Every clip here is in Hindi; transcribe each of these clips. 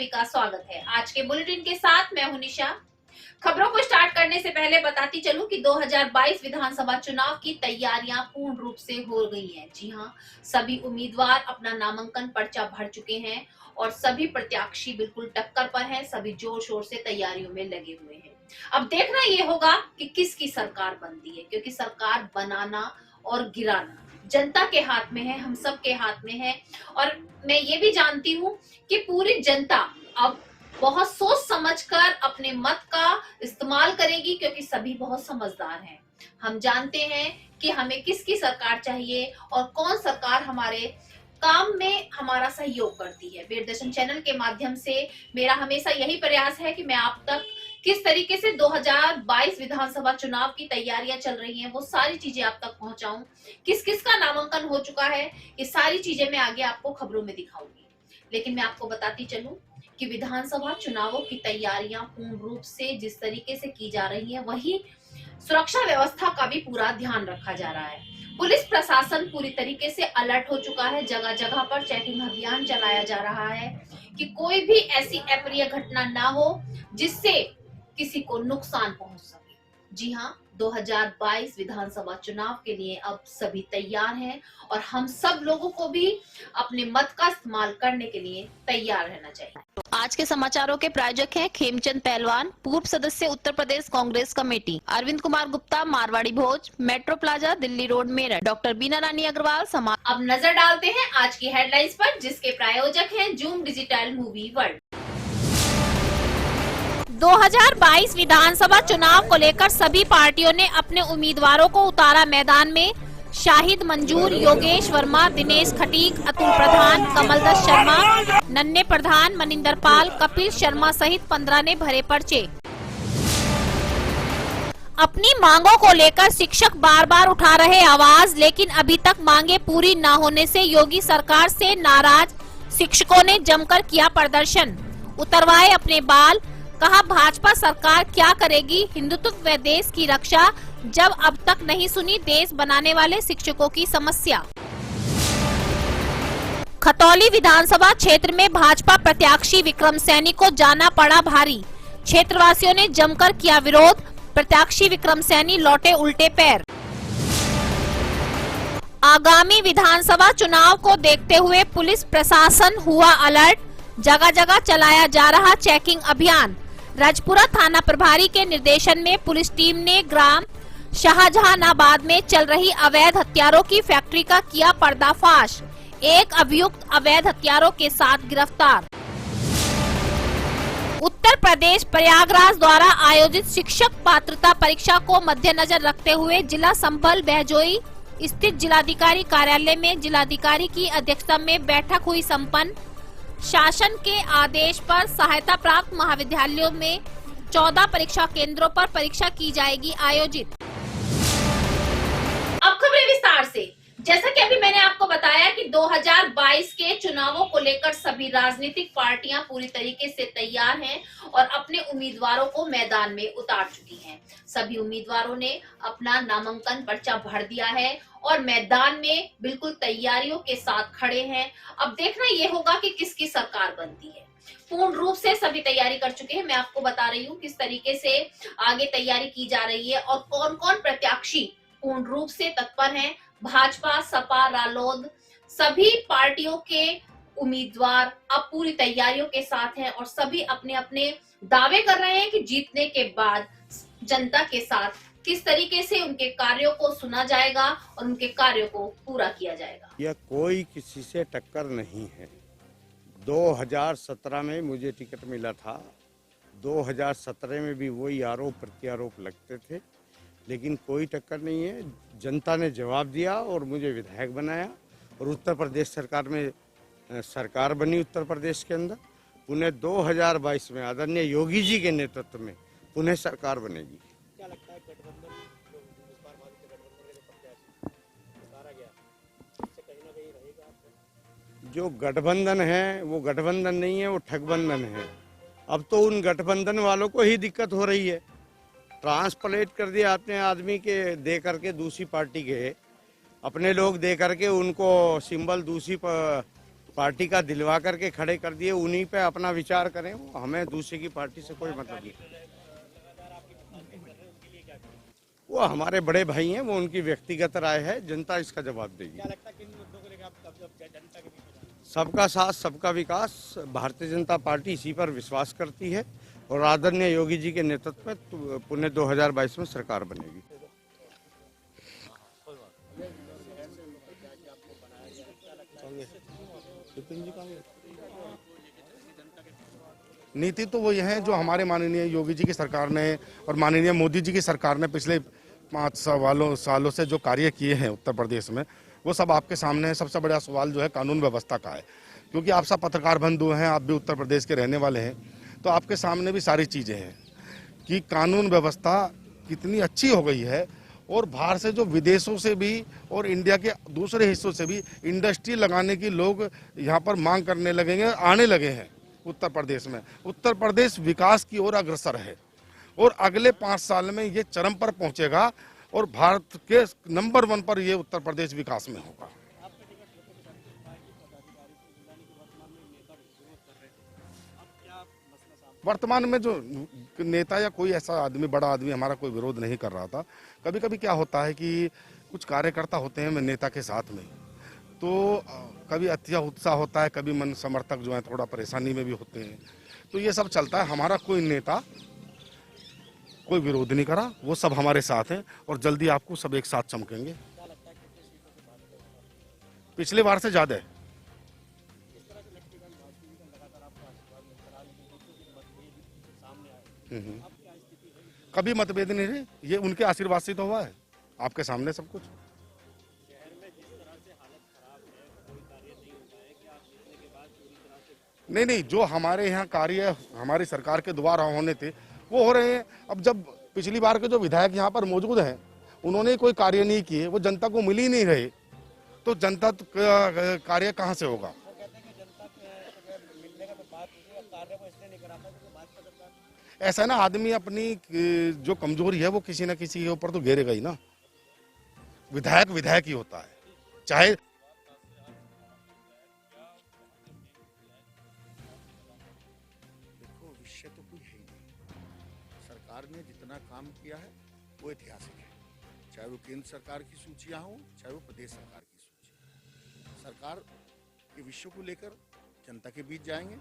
का स्वागत है। आज के बुलेटिन के साथ मैं हूं निशा। खबरों को स्टार्ट करने से पहले बताती चलूं कि 2022 विधानसभा चुनाव की तैयारियां पूर्ण रूप से हो गई हैं। जी हां, सभी उम्मीदवार अपना नामांकन पर्चा भर चुके हैं और सभी प्रत्याशी बिल्कुल टक्कर पर हैं। सभी जोर शोर से तैयारियों में लगे हुए हैं। अब देखना ये होगा कि किसकी सरकार बनती है, क्योंकि सरकार बनाना और गिराना जनता के हाथ में है, हम सब के हाथ में है। और मैं ये भी जानती हूँ कि पूरी जनता अब बहुत सोच समझकर अपने मत का इस्तेमाल करेगी, क्योंकि सभी बहुत समझदार हैं। हम जानते हैं कि हमें किसकी सरकार चाहिए और कौन सरकार हमारे काम में हमारा सहयोग करती है। वीरदर्शन चैनल के माध्यम से मेरा हमेशा यही प्रयास है कि मैं आप तक किस तरीके से 2022 विधानसभा चुनाव की तैयारियां चल रही हैं वो सारी चीजें आप तक पहुंचाऊं। किस किस का नामांकन हो चुका है ये सारी चीजें मैं आगे आपको खबरों में दिखाऊंगी। लेकिन मैं आपको बताती चलूं कि विधानसभा चुनावों की तैयारियां पूर्ण रूप से जिस तरीके से की जा रही है, वही सुरक्षा व्यवस्था का भी पूरा ध्यान रखा जा रहा है। पुलिस प्रशासन पूरी तरीके से अलर्ट हो चुका है। जगह जगह पर चेकिंग अभियान चलाया जा रहा है कि कोई भी ऐसी अप्रिय घटना ना हो जिससे किसी को नुकसान पहुंच सके। जी हाँ, 2022 विधानसभा चुनाव के लिए अब सभी तैयार हैं और हम सब लोगों को भी अपने मत का इस्तेमाल करने के लिए तैयार रहना चाहिए। तो आज के समाचारों के प्रायोजक हैं खेमचंद पहलवान, पूर्व सदस्य Uttar Pradesh Congress committee, Arvind Kumar Gupta, Marwari Bhoj, metro plaza, Delhi road, Meerut, doctor Beena Rani Agarwal, समाज। अब नजर डालते हैं आज की हेडलाइंस पर, जिसके प्रायोजक हैं जूम डिजिटल मूवी वर्ल्ड। 2022 विधानसभा चुनाव को लेकर सभी पार्टियों ने अपने उम्मीदवारों को उतारा मैदान में। शाहिद मंजूर, योगेश वर्मा, दिनेश खटीक, अतुल प्रधान, कमलदस शर्मा, नन्हे प्रधान, मनिंदर पाल, कपिल शर्मा सहित 15 ने भरे पर्चे। अपनी मांगों को लेकर शिक्षक बार बार उठा रहे आवाज, लेकिन अभी तक मांगे पूरी न होने से योगी सरकार से नाराज शिक्षकों ने जमकर किया प्रदर्शन। उतरवाए अपने बाल, कहा भाजपा सरकार क्या करेगी हिंदुत्व व देश की रक्षा, जब अब तक नहीं सुनी देश बनाने वाले शिक्षकों की समस्या। खतौली विधानसभा क्षेत्र में भाजपा प्रत्याशी विक्रम सैनी को जाना पड़ा भारी। क्षेत्रवासियों ने जमकर किया विरोध, प्रत्याशी विक्रम सैनी लौटे उल्टे पैर। आगामी विधानसभा चुनाव को देखते हुए पुलिस प्रशासन हुआ अलर्ट, जगह जगह चलाया जा रहा चेकिंग अभियान। राजपुरा थाना प्रभारी के निर्देशन में पुलिस टीम ने ग्राम शाहजहानाबाद में चल रही अवैध हथियारों की फैक्ट्री का किया पर्दाफाश। एक अभियुक्त अवैध हथियारों के साथ गिरफ्तार। उत्तर प्रदेश प्रयागराज द्वारा आयोजित शिक्षक पात्रता परीक्षा को मद्देनजर रखते हुए जिला संभल बहजोई स्थित जिलाधिकारी कार्यालय में जिलाधिकारी की अध्यक्षता में बैठक हुई संपन्न। शासन के आदेश पर सहायता प्राप्त महाविद्यालयों में 14 परीक्षा केंद्रों पर परीक्षा की जाएगी आयोजित। अब खबरें विस्तार से। जैसा कि अभी मैंने आपको बताया कि 2022 के चुनावों को लेकर सभी राजनीतिक पार्टियां पूरी तरीके से तैयार हैं और अपने उम्मीदवारों को मैदान में उतार चुकी हैं। सभी उम्मीदवारों ने अपना नामांकन पर्चा भर दिया है और मैदान में बिल्कुल तैयारियों के साथ खड़े हैं। अब देखना यह होगा कि किसकी सरकार बनती है। पूर्ण रूप से सभी तैयारी कर चुके हैं। मैं आपको बता रही हूँ किस तरीके से आगे तैयारी की जा रही है और कौन कौन प्रत्याशी पूर्ण रूप से तत्पर हैं। भाजपा, सपा, रालोद सभी पार्टियों के उम्मीदवार अब पूरी तैयारियों के साथ हैं और सभी अपने अपने दावे कर रहे हैं कि जीतने के बाद जनता के साथ किस तरीके से उनके कार्यों को सुना जाएगा और उनके कार्यों को पूरा किया जाएगा। यह कोई किसी से टक्कर नहीं है। 2017 में मुझे टिकट मिला था, 2017 में भी वही आरोप प्रत्यारोप लगते थे, लेकिन कोई टक्कर नहीं है। जनता ने जवाब दिया और मुझे विधायक बनाया और उत्तर प्रदेश सरकार में सरकार बनी। उत्तर प्रदेश के अंदर पुनः 2022 में आदरणीय योगी जी के नेतृत्व में पुनः सरकार बनेगी। क्या लगता है गठबंधन इस बार गठबंधन के प्रत्याशी उतारा गया, इससे कहीं ना कहीं रहेगा? जो गठबंधन है वो गठबंधन नहीं है, वो ठगबंधन है। अब तो उन गठबंधन वालों को ही दिक्कत हो रही है। ट्रांसप्लेट कर दिए आते हैं आदमी के दे करके दूसरी पार्टी के, अपने लोग दे करके उनको सिंबल दूसरी पार्टी का दिलवा करके खड़े कर दिए, उन्हीं पे अपना विचार करें, हमें दूसरे की पार्टी से कोई मतलब नहीं। वो हमारे बड़े भाई हैं, वो उनकी व्यक्तिगत राय है, जनता इसका जवाब देगी। सबका साथ सबका विकास, भारतीय जनता पार्टी इसी पर विश्वास करती है और आदरणीय योगी जी के नेतृत्व में पुणे 2022 में सरकार बनेगी। नीति तो वही है जो हमारे माननीय योगी जी की सरकार ने और माननीय मोदी जी की सरकार ने पिछले 5 सालों से जो कार्य किए हैं उत्तर प्रदेश में, वो सब आपके सामने है। सबसे बड़ा सवाल जो है कानून व्यवस्था का है, क्योंकि आप सब पत्रकार बंधु हैं, आप भी उत्तर प्रदेश के रहने वाले हैं, तो आपके सामने भी सारी चीज़ें हैं कि कानून व्यवस्था कितनी अच्छी हो गई है। और बाहर से जो विदेशों से भी और इंडिया के दूसरे हिस्सों से भी इंडस्ट्री लगाने की लोग यहाँ पर मांग करने लगेंगे, आने लगे हैं उत्तर प्रदेश में। उत्तर प्रदेश विकास की ओर अग्रसर है और अगले 5 साल में ये चरम पर पहुंचेगा और भारत के नंबर 1 पर ये उत्तर प्रदेश विकास में होगा। वर्तमान में जो नेता या कोई ऐसा आदमी, बड़ा आदमी हमारा कोई विरोध नहीं कर रहा था। कभी कभी क्या होता है कि कुछ कार्यकर्ता होते हैं नेता के साथ में, तो कभी अत्या उत्साह होता है, कभी मन समर्थक जो है थोड़ा परेशानी में भी होते हैं, तो ये सब चलता है। हमारा कोई नेता कोई विरोध नहीं करा, वो सब हमारे साथ हैं और जल्दी आपको सब एक साथ चमकेंगे। पिछले बार से ज्यादा है। कभी मतभेद नहीं रहे, ये उनके आशीर्वाद से तो हुआ है, आपके सामने सब कुछ। नहीं, जो हमारे यहाँ कार्य हमारी सरकार के द्वारा होने थे वो हो रहे हैं। अब जब पिछली बार के जो विधायक यहाँ पर मौजूद हैं, उन्होंने कोई कार्य नहीं किए, वो जनता को मिल ही नहीं रहे, तो जनता कार्य कहाँ से होगा। ऐसा है ना, आदमी अपनी जो कमजोरी है वो किसी न किसी के ऊपर तो घेरेगा ही ना। विधायक विधायक ही होता है, चाहे देखो विषय तो कोई है ही नहीं। सरकार ने जितना काम किया है वो ऐतिहासिक है, चाहे वो केंद्र सरकार की सूचियां हो, चाहे वो प्रदेश सरकार की सूची। सरकार के विषयों को लेकर जनता के बीच जाएंगे,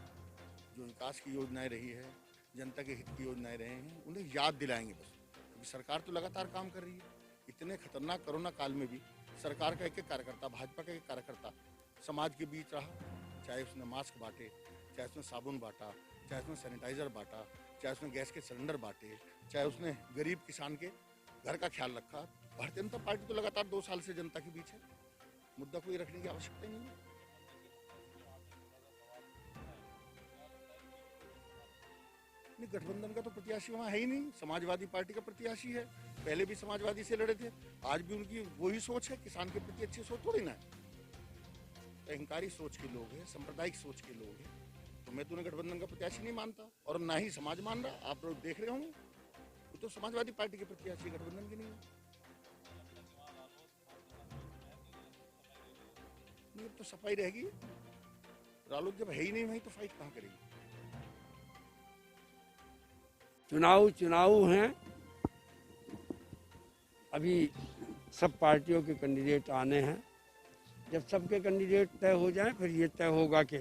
जो विकास की योजनाएं रही है, जनता के हित की योजनाएं रहे हैं, उन्हें याद दिलाएंगे बस। क्योंकि सरकार तो लगातार काम कर रही है। इतने खतरनाक कोरोना काल में भी सरकार का एक एक कार्यकर्ता, भाजपा का एक कार्यकर्ता समाज के बीच रहा, चाहे उसने मास्क बांटे, चाहे उसने साबुन बांटा, चाहे उसने सैनिटाइजर बांटा, चाहे उसने गैस के सिलेंडर बांटे, चाहे उसने गरीब किसान के घर का ख्याल रखा। भारतीय जनता पार्टी तो लगातार 2 साल से जनता के बीच है, मुद्दा कोई रखने की आवश्यकता ही नहीं है। नहीं, गठबंधन का तो प्रत्याशी वहाँ है ही नहीं, समाजवादी पार्टी का प्रत्याशी है। पहले भी समाजवादी से लड़े थे, आज भी उनकी वही सोच है, किसान के प्रति अच्छी सोच थोड़ी ना है। अहंकारी सोच के लोग हैं, सांप्रदायिक सोच के लोग हैं, तो मैं तो उन्हें गठबंधन का प्रत्याशी नहीं मानता और ना ही समाज मान रहा। आप लोग देख रहे होंगे, वो तो समाजवादी पार्टी के प्रत्याशी, गठबंधन के नहीं है। नहीं, तो सफाई रहेगी। रालोद जब है ही नहीं वहीं, तो फाइट कहाँ करेगी। चुनाव हैं, अभी सब पार्टियों के कैंडिडेट आने हैं। जब सबके कैंडिडेट तय हो जाएं, फिर ये तय होगा कि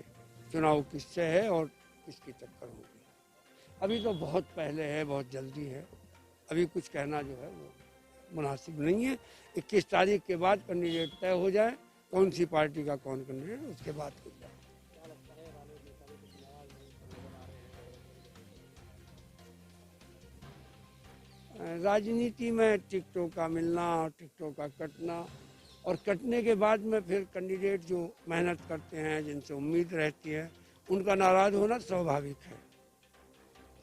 चुनाव किससे है और किसकी टक्कर होगी। अभी तो बहुत पहले है, बहुत जल्दी है, अभी कुछ कहना जो है वो मुनासिब नहीं है। 21 तारीख के बाद कैंडिडेट तय हो जाए, कौन सी पार्टी का कौन कैंडिडेट, उसके बाद हो जाए। राजनीति में टिकटों का मिलना और टिकटों का कटना, और कटने के बाद में फिर कैंडिडेट जो मेहनत करते हैं, जिनसे उम्मीद रहती है, उनका नाराज होना स्वाभाविक है।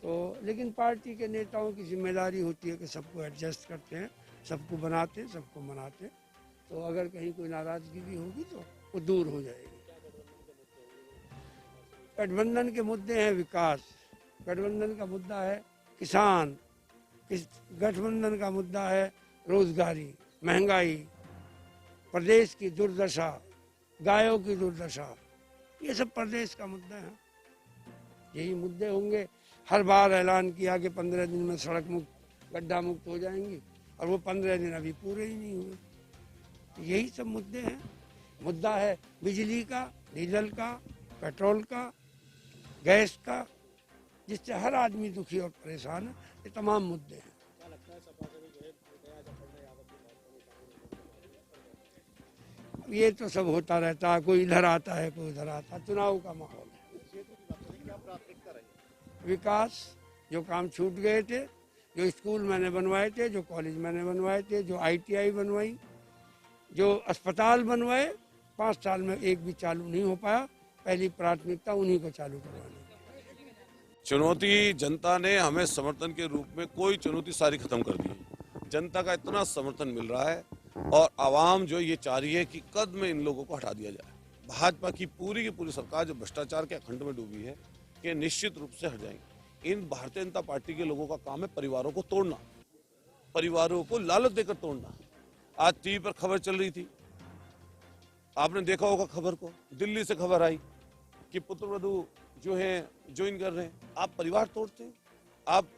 तो लेकिन पार्टी के नेताओं की जिम्मेदारी होती है कि सबको एडजस्ट करते हैं, सबको बनाते हैं, सबको मनाते हैं। तो अगर कहीं कोई नाराजगी भी होगी तो वो दूर हो जाएगी। गठबंधन के मुद्दे हैं विकास, गठबंधन का मुद्दा है किसान, इस गठबंधन का मुद्दा है रोजगारी, महंगाई, प्रदेश की दुर्दशा, गायों की दुर्दशा, ये सब प्रदेश का मुद्दा है, यही मुद्दे होंगे। हर बार ऐलान किया कि 15 दिन में सड़क मुक्त, गड्ढा मुक्त हो जाएंगी, और वो 15 दिन अभी पूरे ही नहीं हुए। यही सब मुद्दे हैं। मुद्दा है बिजली का, डीजल का, पेट्रोल का, गैस का, जिससे हर आदमी दुखी और परेशान है। ये तमाम मुद्दे हैं। ये तो सब होता रहता है, कोई इधर आता है, कोई उधर आता है, चुनाव का माहौल है। विकास, जो काम छूट गए थे, जो स्कूल मैंने बनवाए थे, जो कॉलेज मैंने बनवाए थे, जो ITI बनवाई, जो अस्पताल बनवाए, 5 साल में एक भी चालू नहीं हो पाया। पहली प्राथमिकता उन्हीं को चालू करवानी। चुनौती जनता ने हमें समर्थन के रूप में कोई चुनौती सारी खत्म कर दी है। जनता का इतना समर्थन मिल रहा है और आवाम जो ये चाह रही है कि कद में इन लोगों को हटा दिया जाए। भाजपा की पूरी सरकार जो भ्रष्टाचार के अखंड में डूबी है, कि निश्चित रूप से हट जाएंगे। इन भारतीय जनता पार्टी के लोगों का काम है परिवारों को तोड़ना, परिवारों को लालच देकर तोड़ना। आज टीवी पर खबर चल रही थी, आपने देखा होगा खबर को, दिल्ली से खबर आई कि पुत्रवधू जो है ज्वाइन कर रहे हैं। आप परिवार तोड़ते हैं, आप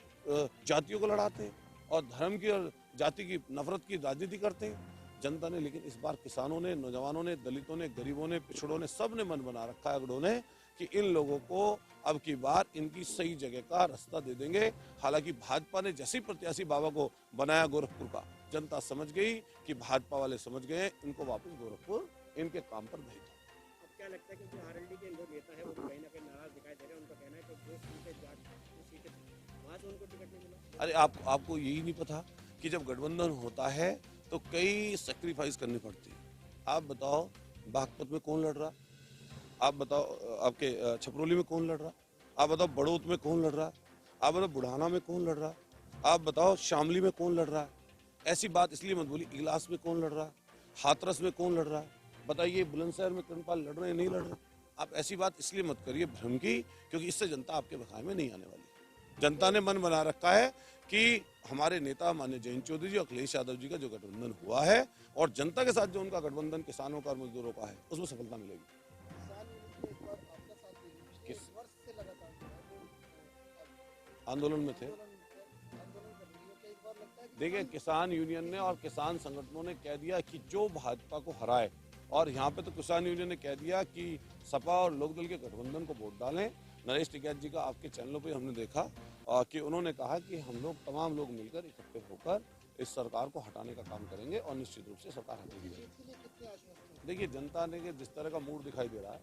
जातियों को लड़ाते हैं और धर्म की और जाति की नफरत की राजनीति करते हैं। जनता ने, लेकिन इस बार किसानों ने, नौजवानों ने, दलितों ने, गरीबों ने, पिछड़ों ने, सब ने मन बना रखा है अगड़ों ने कि इन लोगों को अब की बार इनकी सही जगह का रास्ता दे देंगे। हालांकि भाजपा ने जैसी प्रत्याशी बाबा को बनाया गोरखपुर का, जनता समझ गई कि भाजपा वाले समझ गए, इनको वापस गोरखपुर इनके काम पर भेजा। क्या लगता है कि आरएलडी के जो नेता है वो कहीं ना कहीं नाराज दिखाई दे रहे हैं? उनका कहना है कि जो सीटें वहाँ से उनको टिकट नहीं मिला। अरे आपको यही नहीं पता कि जब गठबंधन होता है तो कई सेक्रीफाइस करनी पड़ती है। आप बताओ बागपत में कौन लड़ रहा, आप बताओ आपके छपरोली में कौन लड़ रहा, आप बताओ बड़ौत में कौन लड़ रहा, आप बताओ बुढ़ाना में कौन लड़ रहा, आप बताओ शामली में कौन लड़ रहा है। ऐसी बात इसलिए मत बोली, इगलास में कौन लड़ रहा है, हाथरस में कौन लड़ रहा है, बताइए बुलंदशहर में कृपाल लड़ रहे हैं नहीं लड़ रहे। आप ऐसी बात इसलिए मत करिए भ्रम की, क्योंकि इससे जनता आपके बखाए में नहीं आने वाली। जनता ने मन बना रखा है कि हमारे नेता माननीय जयंत चौधरी जी और अखिलेश यादव जी का जो गठबंधन हुआ है और जनता के साथ जो उनका गठबंधन किसानों का और मजदूरों का है, उसमें सफलता मिलेगी। किस आंदोलन में थे? देखिए, किसान यूनियन ने और किसान संगठनों ने कह दिया कि जो भाजपा को हराए, और यहाँ पे तो किसान यूनियन ने कह दिया कि सपा और लोकदल के गठबंधन को वोट डालें। नरेश टिकैत जी का आपके चैनलों पे हमने देखा कि उन्होंने कहा कि हम लोग तमाम लोग मिलकर इकट्ठे होकर इस सरकार को हटाने का काम करेंगे और निश्चित रूप से सरकार हटेगी। देखिए, जनता ने जिस तरह का मूड दिखाई दे रहा है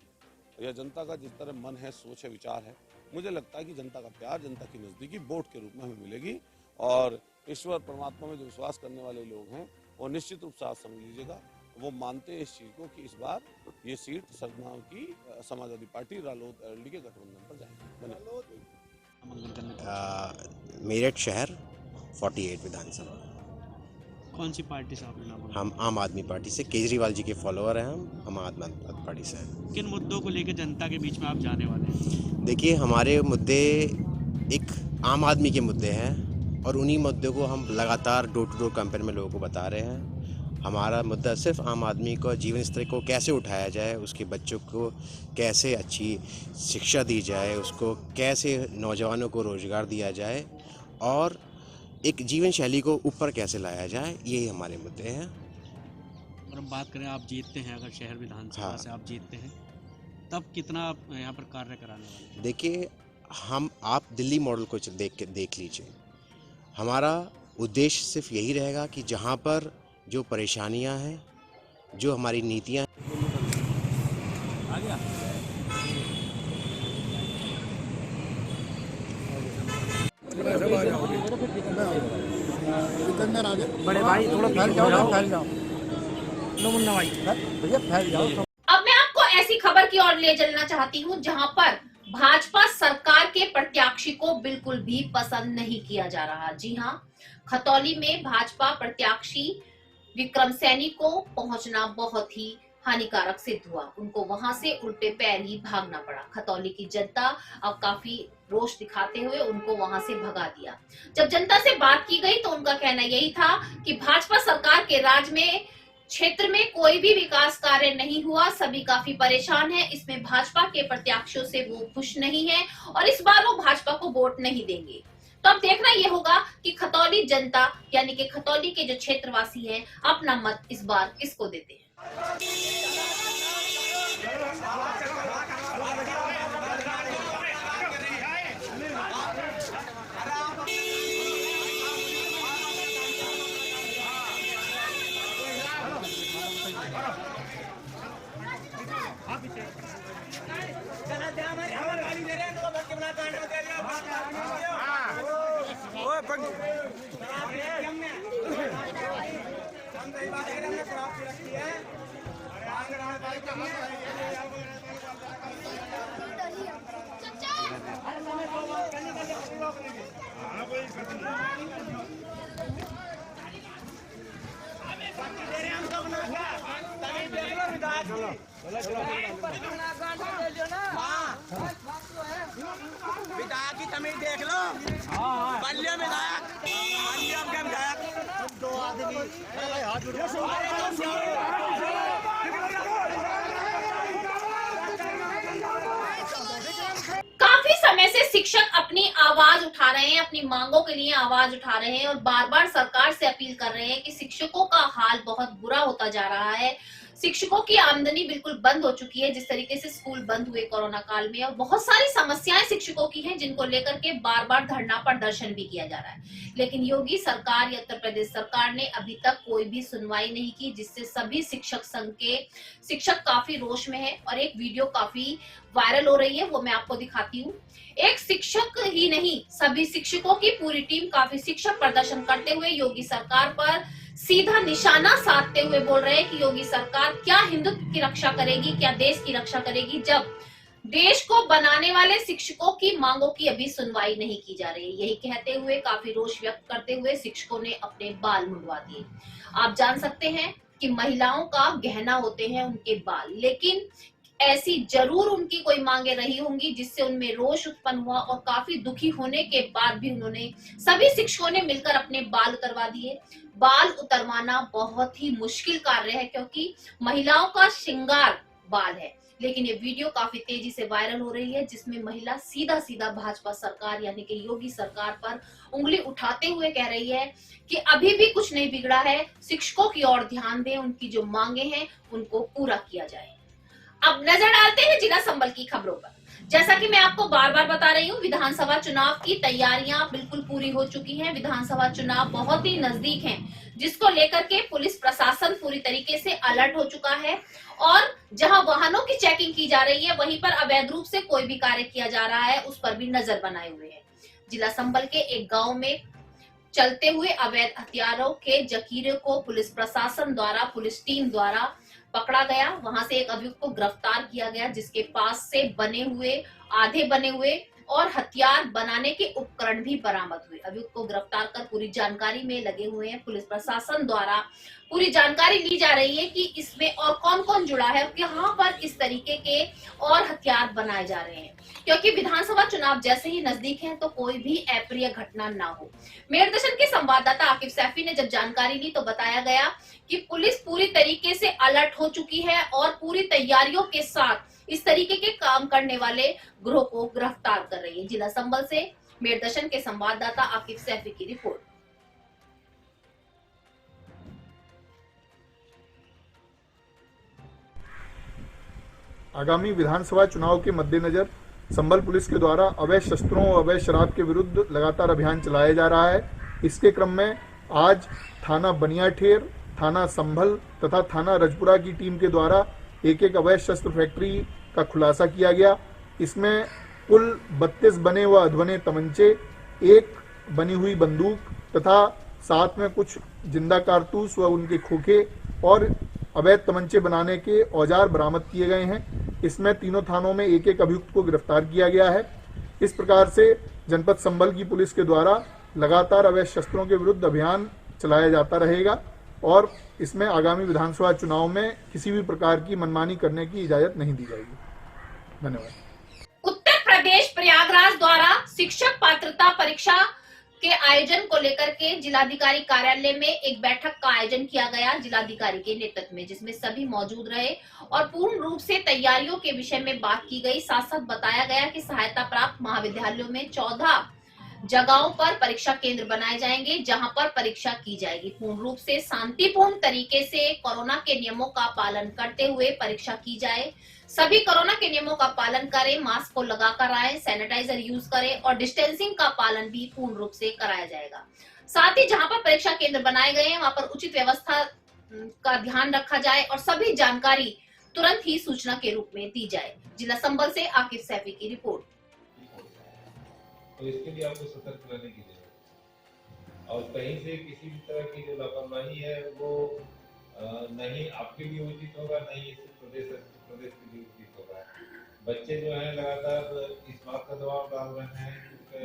या जनता का जिस तरह मन है, सोच है, विचार है, मुझे लगता है कि जनता का प्यार, जनता की नज़दीकी वोट के रूप में हमें मिलेगी। और ईश्वर परमात्मा में जो विश्वास करने वाले लोग हैं वो निश्चित रूप से आप समझ लीजिएगा, वो मानते हैं इस चीज़ को कि इस बार ये सीट सदनाव की समाजवादी पार्टी रालोद एलडी के गठबंधन पर जाएगी। मेरठ शहर 48 विधानसभा। कौन सी पार्टी से आपने नाम? हम आम आदमी पार्टी से, केजरीवाल जी के फॉलोअर हैं हम आम आदमी पार्टी से हैं। किन मुद्दों को लेकर जनता के बीच में आप जाने वाले हैं? देखिए, हमारे मुद्दे एक आम आदमी के मुद्दे हैं और उन्हीं मुद्दों को हम लगातार डोर टू डोर कैंपेन में लोगों को बता रहे हैं। हमारा मुद्दा सिर्फ आम आदमी को जीवन स्तर को कैसे उठाया जाए, उसके बच्चों को कैसे अच्छी शिक्षा दी जाए, उसको कैसे नौजवानों को रोज़गार दिया जाए और एक जीवन शैली को ऊपर कैसे लाया जाए, यही हमारे मुद्दे हैं। और हम बात करें, आप जीतते हैं, अगर शहर विधानसभा से आप जीतते हैं, तब कितना आप यहाँ पर कार्य कराने वाले हैं? देखिए, आप दिल्ली मॉडल को देख लीजिए। हमारा उद्देश्य सिर्फ यही रहेगा कि जहाँ पर जो परेशानियां हैं, जो हमारी नीतियां बड़े भाई थोड़ा फैल जाओ। मुन्ना भाई भैया फैल जाओ। अब मैं आपको ऐसी खबर की ओर ले चलना चाहती हूं जहां पर भाजपा सरकार के प्रत्याशी को बिल्कुल भी पसंद नहीं किया जा रहा। जी हां, खतौली में भाजपा प्रत्याशी विक्रम सैनी को पहुंचना बहुत ही हानिकारक सिद्ध हुआ। उनको वहां से उल्टे पैर ही भागना पड़ा। खतौली की जनता अब काफी रोष दिखाते हुए उनको वहां से भगा दिया। जब जनता से बात की गई तो उनका कहना यही था कि भाजपा सरकार के राज में क्षेत्र में कोई भी विकास कार्य नहीं हुआ, सभी काफी परेशान हैं। इसमें भाजपा के प्रत्याशियों से वो खुश नहीं है और इस बार वो भाजपा को वोट नहीं देंगे। तो अब देखना ये होगा कि खतौली जनता यानी कि खतौली के जो क्षेत्रवासी हैं अपना मत इस बार किसको देते हैं। विधायक की तमीज देख लो, बल्ले विधायक, दो आदमी काफी समय से शिक्षक अपनी आवाज उठा रहे हैं, अपनी मांगों के लिए आवाज उठा रहे हैं और बार बार सरकार से अपील कर रहे हैं कि शिक्षकों का हाल बहुत बुरा होता जा रहा है। शिक्षकों की आमदनी बिल्कुल बंद हो चुकी है, जिस तरीके से स्कूल बंद हुए कोरोना काल में, और बहुत सारी समस्याएं शिक्षकों की हैं जिनको लेकर के बार बार धरना प्रदर्शन भी किया जा रहा है। लेकिन योगी सरकार या उत्तर प्रदेश सरकार ने अभी तक कोई भी सुनवाई नहीं की, जिससे सभी शिक्षक संघ के शिक्षक काफी रोष में है और एक वीडियो काफी वायरल हो रही है, वो मैं आपको दिखाती हूँ। एक शिक्षक ही नहीं, सभी शिक्षकों की पूरी टीम काफी शिक्षक प्रदर्शन करते हुए योगी सरकार पर सीधा निशाना साधते हुए बोल रहे हैं कि योगी सरकार क्या हिंदुत्व की रक्षा करेगी, क्या देश की रक्षा करेगी, जब देश को बनाने वाले शिक्षकों की मांगों की अभी सुनवाई नहीं की जा रही। यही कहते हुए काफी रोष व्यक्त करते हुए शिक्षकों ने अपने बाल मुंडवा दिए। आप जान सकते हैं कि महिलाओं का गहना होते हैं उनके बाल, लेकिन ऐसी जरूर उनकी कोई मांगे रही होंगी जिससे उनमें रोष उत्पन्न हुआ और काफी दुखी होने के बाद भी उन्होंने सभी शिक्षकों ने मिलकर अपने बाल उतरवा दिए। बाल उतरवाना बहुत ही मुश्किल कार्य है क्योंकि महिलाओं का श्रृंगार बाल है, लेकिन ये वीडियो काफी तेजी से वायरल हो रही है जिसमें महिला सीधा सीधा भाजपा सरकार यानी कि योगी सरकार पर उंगली उठाते हुए कह रही है कि अभी भी कुछ नहीं बिगड़ा है, शिक्षकों की ओर ध्यान दें, उनकी जो मांगे हैं उनको पूरा किया जाए। अब नजर डालते हैं जिला संबल की खबरों पर। जैसा कि मैं आपको बार बार बता रही हूँ, विधानसभा चुनाव की तैयारियां बिल्कुल पूरी हो चुकी हैं। विधानसभा चुनाव बहुत ही नजदीक हैं, जिसको लेकर के पुलिस प्रशासन पूरी तरीके से अलर्ट हो चुका है और जहां वाहनों की चेकिंग की जा रही है वहीं पर अवैध रूप से कोई भी कार्य किया जा रहा है उस पर भी नजर बनाए हुए है। जिला संबल के एक गाँव में चलते हुए अवैध हथियारों के जखीरे को पुलिस प्रशासन द्वारा, पुलिस टीम द्वारा पकड़ा गया। वहां से एक अभियुक्त को गिरफ्तार किया गया जिसके पास से आधे बने हुए और हथियार बनाने के उपकरण भी बरामद हुए। अभियुक्त को गिरफ्तार कर पूरी जानकारी में लगे हुए हैं। पुलिस प्रशासन द्वारा पूरी जानकारी ली जा रही है कि इसमें और कौन कौन जुड़ा है और यहाँ पर इस तरीके के और हथियार बनाए जा रहे हैं, क्योंकि विधानसभा चुनाव जैसे ही नजदीक है तो कोई भी अप्रिय घटना ना हो। मेरदर्शन के संवाददाता आकिब सैफी ने जब जानकारी ली तो बताया गया कि पुलिस पूरी तरीके से अलर्ट हो चुकी है और पूरी तैयारियों के साथ इस तरीके के काम करने वाले गिरोह को गिरफ्तार कर रही है। जिला संबल से मेरदर्शन के संवाददाता आकिब सैफी की रिपोर्ट। आगामी विधानसभा चुनाव के मद्देनजर संबल पुलिस के द्वारा अवैध शस्त्रों और अवैध शराब के विरुद्ध लगातार अभियान चलाया जा रहा है। इसके क्रम में आज थाना बनियाठेर, थाना संभल तथा थाना रजपुरा की टीम के द्वारा एक अवैध शस्त्र फैक्ट्री का खुलासा किया गया। इसमें कुल 32 बने व अधबने तमंचे, एक बनी हुई बंदूक तथा साथ में कुछ जिंदा कारतूस व उनके खोखे और अवैध तमंचे बनाने के औजार बरामद किए गए हैं। इसमें तीनों थानों में एक अभियुक्त को गिरफ्तार किया गया है। इस प्रकार से जनपद संभल की पुलिस के द्वारा लगातार अवैध शस्त्रों के विरुद्ध अभियान चलाया जाता रहेगा और इसमें आगामी विधानसभा चुनाव में किसी भी प्रकार की मनमानी करने की इजाजत नहीं दी जाएगी। धन्यवाद। उत्तर प्रदेश प्रयागराज द्वारा शिक्षक पात्रता परीक्षा के आयोजन को लेकर के जिलाधिकारी कार्यालय में एक बैठक का आयोजन किया गया जिलाधिकारी के नेतृत्व में, जिसमें सभी मौजूद रहे और पूर्ण रूप से तैयारियों के विषय में बात की गई। साथ साथ बताया गया कि सहायता प्राप्त महाविद्यालयों में 14 जगहों पर परीक्षा केंद्र बनाए जाएंगे, जहां पर परीक्षा की जाएगी। पूर्ण रूप से शांतिपूर्ण तरीके से कोरोना के नियमों का पालन करते हुए परीक्षा की जाए। सभी कोरोना के नियमों का पालन करें, मास्क को लगाकर आए, सैनिटाइजर यूज करें और डिस्टेंसिंग का पालन भी पूर्ण रूप से कराया जाएगा। साथ ही जहां पर परीक्षा केंद्र बनाए गए हैं वहां पर उचित व्यवस्था का ध्यान रखा जाए और सभी जानकारी तुरंत ही सूचना के रूप में दी जाए। जिला संबल से आकिब सैफी की रिपोर्ट। तो इसके लिए आपको सतर्क रहने की जरूरत है और कहीं से किसी भी तरह की जो लापरवाही है वो नहीं आपके लिए उचित होगा, नहीं इस प्रदेश के लिए उचित होगा। बच्चे जो है लगातार इस बात का दबाव डाल रहे हैं क्योंकि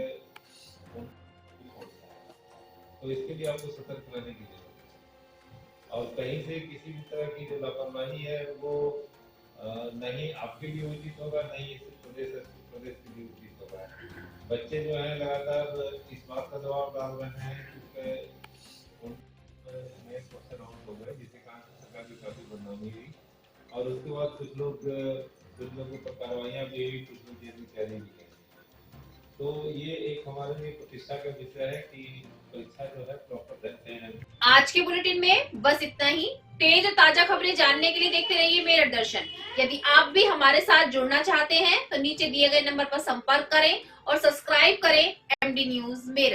तो इसके लिए आपको सतर्क रहने की जरूरत है और कहीं से किसी भी तरह की जो लापरवाही है वो नहीं आपके लिए उचित होगा, नहीं इस प्रदेश के लिए उचित होगा। बच्चे जो है लगातार इस बात का दबाव डाल रहे हैं क्योंकि क्वेश्चन आउट हो गए जिससे सरकार की काफी बदनामी हुई और उसके बाद कुछ लोगों पर कार्रवाइयां भी हुई, कुछ लोग जेल में कैदी भी गए। तो ये एक हमारे लिए प्रतिष्ठा का विषय है कि परीक्षा जो है प्रॉपर रखते हैं। आज के बुलेटिन में बस इतना ही। तेज और ताजा खबरें जानने के लिए देखते रहिए मेरठ दर्शन। यदि आप भी हमारे साथ जुड़ना चाहते हैं तो नीचे दिए गए नंबर पर संपर्क करें और सब्सक्राइब करें MD न्यूज मेरठ।